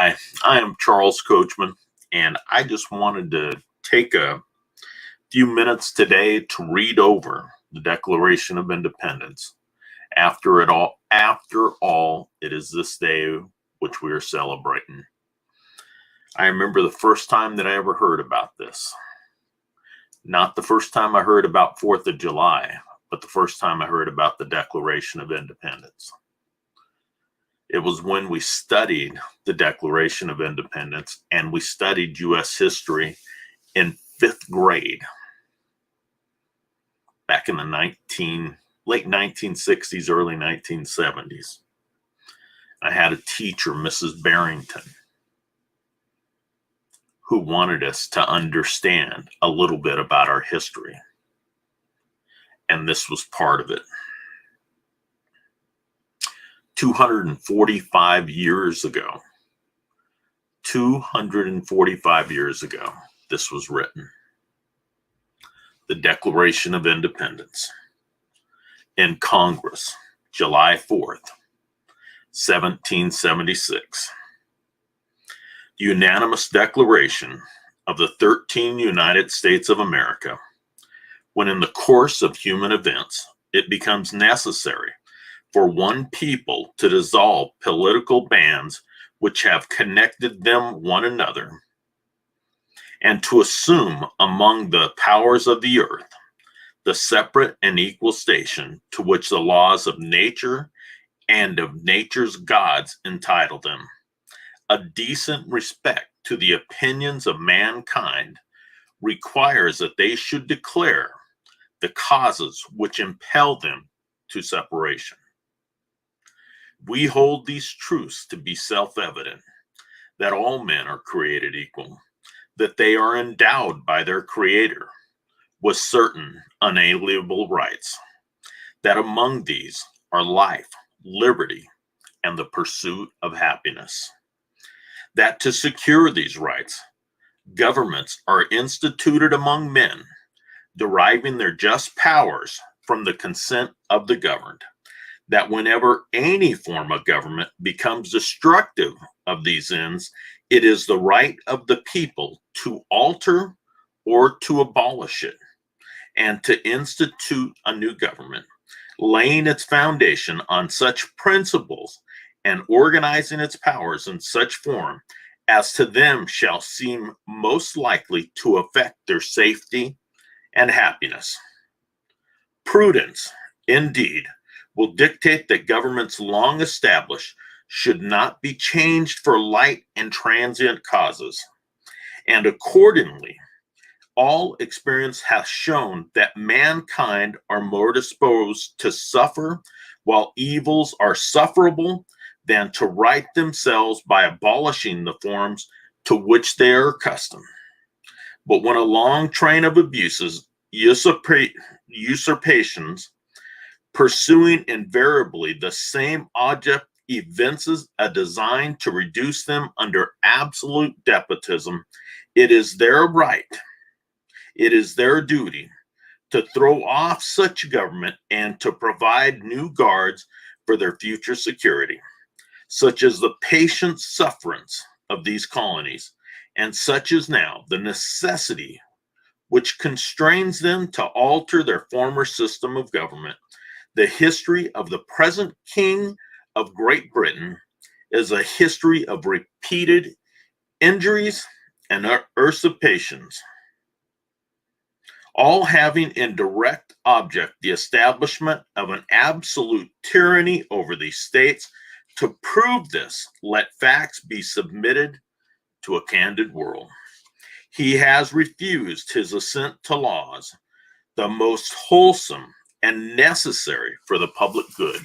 Hi, I am Charles Coachman, and I just wanted to take a few minutes today to read over the Declaration of Independence. After all, it is this day which we are celebrating. I remember the first time that I ever heard about this. Not the first time I heard about 4th of July, but the first time I heard about the Declaration of Independence. It was when we studied the Declaration of Independence and we studied U.S. history in 5th grade back in the late 1960s, early 1970s. I had a teacher, Mrs. Barrington, who wanted us to understand a little bit about our history. And this was part of it. 245 years ago, this was written. The Declaration of Independence in Congress, July 4th, 1776. The unanimous declaration of the 13 United States of America, when in the course of human events, it becomes necessary for one people to dissolve political bands which have connected them one another, and to assume among the powers of the earth the separate and equal station to which the laws of nature and of nature's gods entitle them. A decent respect to the opinions of mankind requires that they should declare the causes which impel them to separation. We hold these truths to be self-evident, that all men are created equal, that they are endowed by their Creator with certain unalienable rights, that among these are life, liberty, and the pursuit of happiness, that to secure these rights, governments are instituted among men, deriving their just powers from the consent of the governed, that whenever any form of government becomes destructive of these ends, it is the right of the people to alter or to abolish it, and to institute a new government, laying its foundation on such principles and organizing its powers in such form as to them shall seem most likely to affect their safety and happiness. Prudence, indeed, will dictate that governments long established should not be changed for light and transient causes. And accordingly, all experience has shown that mankind are more disposed to suffer while evils are sufferable than to right themselves by abolishing the forms to which they are accustomed. But when a long train of abuses, usurpations, pursuing invariably the same object, evinces a design to reduce them under absolute despotism, it is their right, it is their duty to throw off such government and to provide new guards for their future security, such as the patient sufferance of these colonies, and such is now the necessity which constrains them to alter their former system of government. The history of the present King of Great Britain is a history of repeated injuries and usurpations, all having in direct object the establishment of an absolute tyranny over these states. To prove this, let facts be submitted to a candid world. He has refused his assent to laws, the most wholesome and necessary for the public good.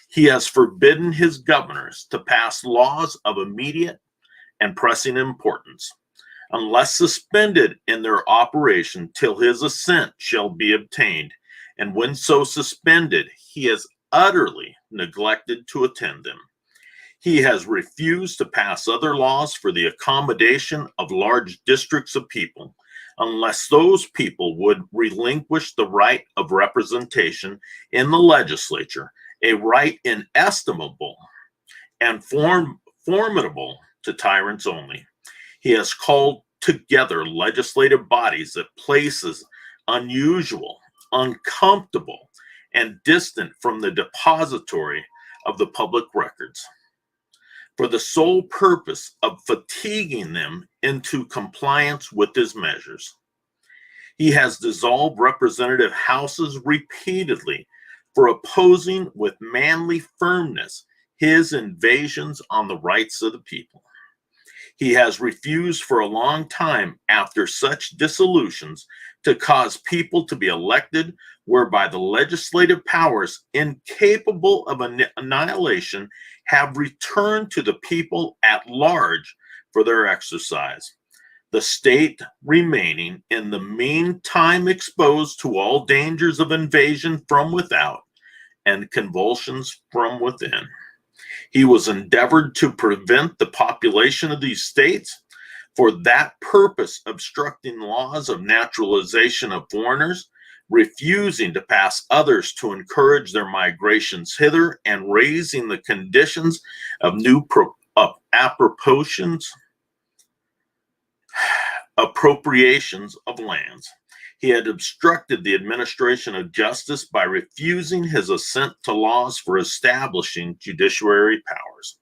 He has forbidden his governors to pass laws of immediate and pressing importance, unless suspended in their operation till his assent shall be obtained, and when so suspended, he has utterly neglected to attend them. He has refused to pass other laws for the accommodation of large districts of people, unless those people would relinquish the right of representation in the legislature, a right inestimable and formidable to tyrants only. He has called together legislative bodies at places unusual, uncomfortable, and distant from the depository of the public records, for the sole purpose of fatiguing them into compliance with his measures. He has dissolved representative houses repeatedly for opposing with manly firmness his invasions on the rights of the people. He has refused for a long time after such dissolutions to cause people to be elected whereby the legislative powers incapable of annihilation have returned to the people at large for their exercise, the state remaining in the meantime exposed to all dangers of invasion from without and convulsions from within. He was endeavored to prevent the population of these states, for that purpose obstructing laws of naturalization of foreigners, refusing to pass others to encourage their migrations hither, and raising the conditions of new appropriations of lands. He had obstructed the administration of justice by refusing his assent to laws for establishing judiciary powers.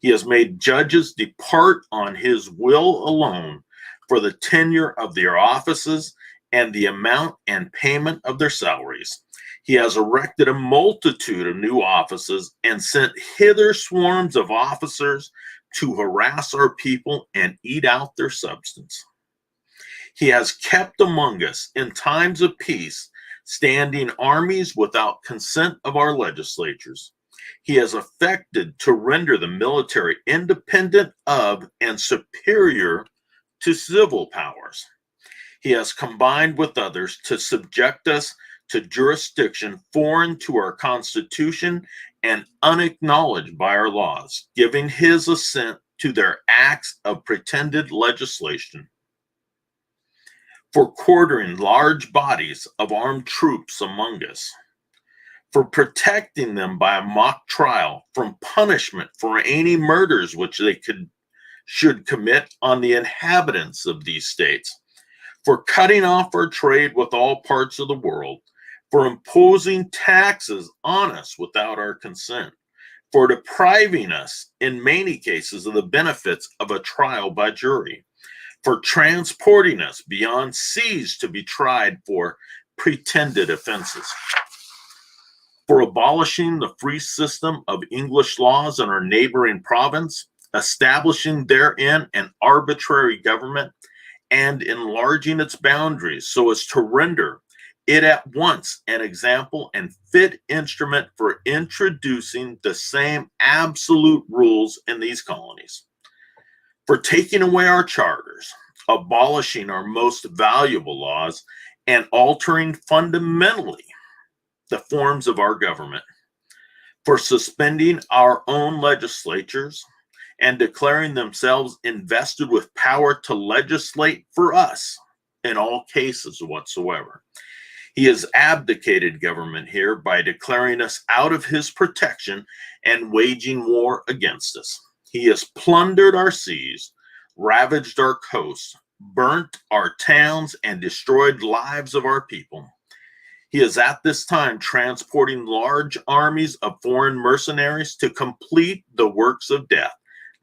He has made judges depart on his will alone for the tenure of their offices and the amount and payment of their salaries. He has erected a multitude of new offices and sent hither swarms of officers to harass our people and eat out their substance. He has kept among us in times of peace standing armies without consent of our legislatures. He has affected to render the military independent of and superior to civil powers. He has combined with others to subject us to jurisdiction foreign to our Constitution and unacknowledged by our laws, giving his assent to their acts of pretended legislation, for quartering large bodies of armed troops among us, for protecting them by a mock trial from punishment for any murders which they should commit on the inhabitants of these states, for cutting off our trade with all parts of the world, for imposing taxes on us without our consent, for depriving us in many cases of the benefits of a trial by jury, for transporting us beyond seas to be tried for pretended offenses, for abolishing the free system of English laws in our neighboring province, establishing therein an arbitrary government, and enlarging its boundaries so as to render it at once an example and fit instrument for introducing the same absolute rules in these colonies, for taking away our charters, abolishing our most valuable laws, and altering fundamentally the forms of our government, for suspending our own legislatures and declaring themselves invested with power to legislate for us in all cases whatsoever. He has abdicated government here by declaring us out of his protection and waging war against us. He has plundered our seas, ravaged our coasts, burnt our towns, and destroyed lives of our people. He is at this time transporting large armies of foreign mercenaries to complete the works of death,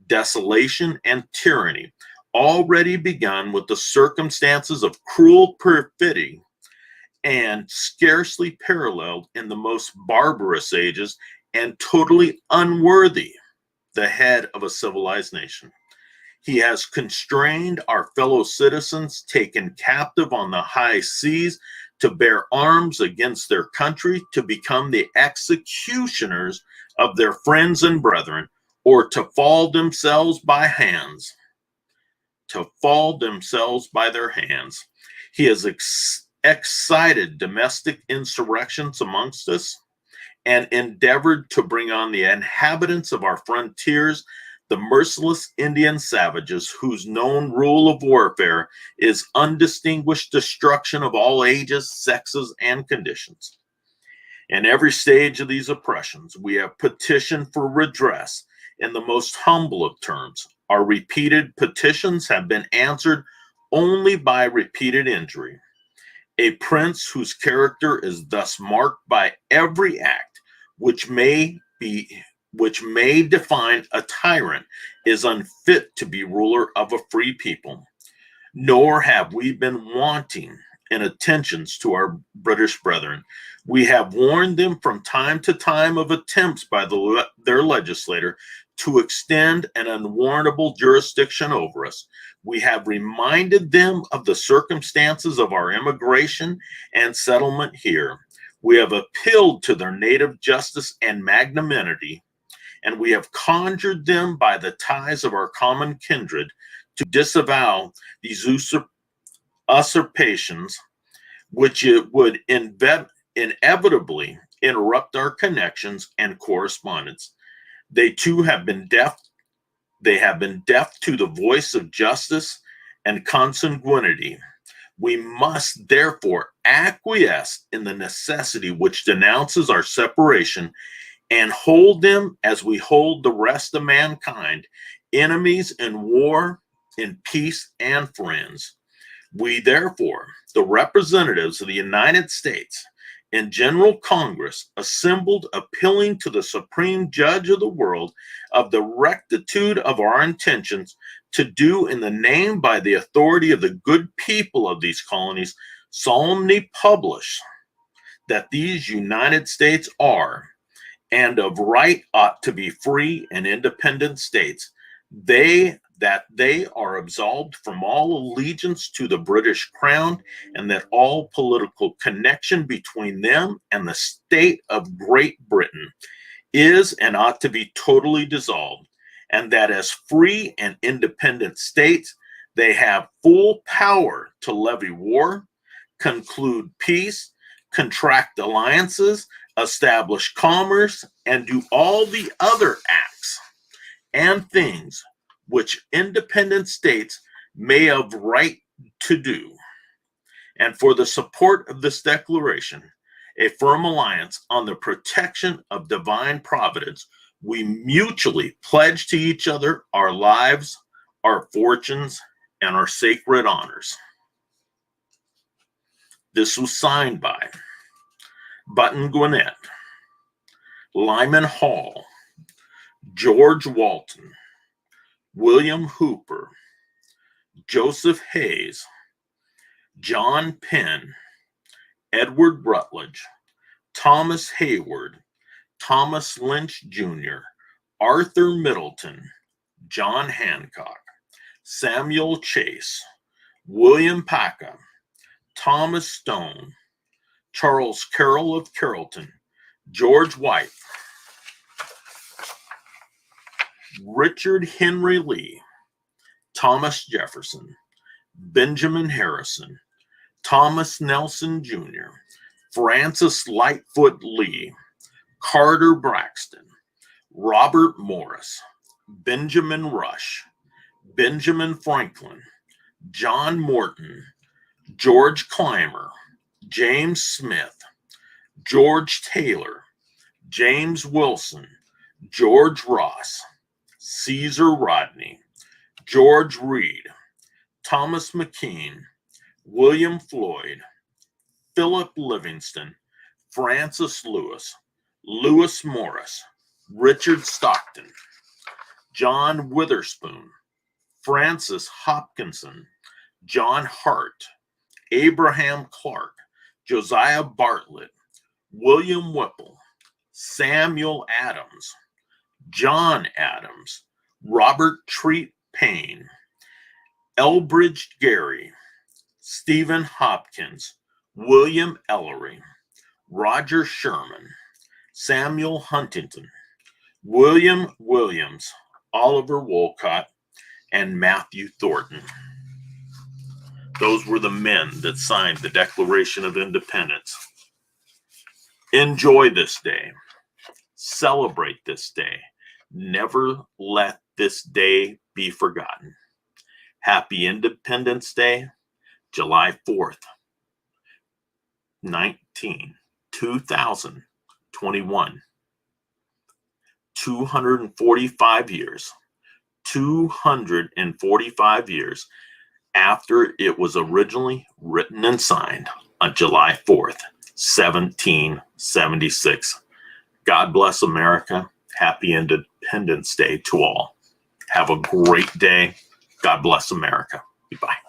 desolation, and tyranny, already begun with the circumstances of cruel perfidy and scarcely paralleled in the most barbarous ages and totally unworthy the head of a civilized nation. He has constrained our fellow citizens taken captive on the high seas to bear arms against their country, to become the executioners of their friends and brethren, or to fall themselves by their hands. He has excited domestic insurrections amongst us and endeavored to bring on the inhabitants of our frontiers the merciless Indian savages whose known rule of warfare is undistinguished destruction of all ages, sexes, and conditions. In every stage of these oppressions, we have petitioned for redress in the most humble of terms. Our repeated petitions have been answered only by repeated injury. A prince whose character is thus marked by every act which may define a tyrant is unfit to be ruler of a free people. Nor have we been wanting in attentions to our British brethren. We have warned them from time to time of attempts by their legislator to extend an unwarrantable jurisdiction over us. We have reminded them of the circumstances of our immigration and settlement here. We have appealed to their native justice and magnanimity, and we have conjured them by the ties of our common kindred to disavow these usurpations, which it would inevitably interrupt our connections and correspondence. They too have been deaf. They have been deaf to the voice of justice and consanguinity. We must therefore acquiesce in the necessity which denounces our separation and hold them as we hold the rest of mankind, enemies in war, in peace, and friends. We therefore, the representatives of the United States in General Congress, assembled appealing to the Supreme Judge of the world of the rectitude of our intentions to do in the name by the authority of the good people of these colonies, solemnly publish that these United States are, and of right ought to be free and independent states. That they are absolved from all allegiance to the British Crown, and that all political connection between them and the state of Great Britain is and ought to be totally dissolved, and that as free and independent states, they have full power to levy war, conclude peace, contract alliances, establish commerce, and do all the other acts and things which independent states may have right to do. And for the support of this declaration, a firm alliance on the protection of divine providence, we mutually pledge to each other our lives, our fortunes, and our sacred honors. This was signed by Button Gwinnett, Lyman Hall, George Walton, William Hooper, Joseph Hayes, John Penn, Edward Rutledge, Thomas Hayward, Thomas Lynch Jr., Arthur Middleton, John Hancock, Samuel Chase, William Paca, Thomas Stone, Charles Carroll of Carrollton, George White, Richard Henry Lee, Thomas Jefferson, Benjamin Harrison, Thomas Nelson Jr., Francis Lightfoot Lee, Carter Braxton, Robert Morris, Benjamin Rush, Benjamin Franklin, John Morton, George Clymer, James Smith, George Taylor, James Wilson, George Ross, Caesar Rodney, George Reed, Thomas McKean, William Floyd, Philip Livingston, Francis Lewis, Lewis Morris, Richard Stockton, John Witherspoon, Francis Hopkinson, John Hart, Abraham Clark, Josiah Bartlett, William Whipple, Samuel Adams, John Adams, Robert Treat Payne, Elbridge Gerry, Stephen Hopkins, William Ellery, Roger Sherman, Samuel Huntington, William Williams, Oliver Wolcott, and Matthew Thornton. Those were the men that signed the Declaration of Independence. Enjoy this day. Celebrate this day. Never let this day be forgotten. Happy Independence Day, July 4th, 2021, 245 years, 245 years after it was originally written and signed on July 4th, 1776. God bless America. Happy Independence Day to all. Have a great day. God bless America. Goodbye.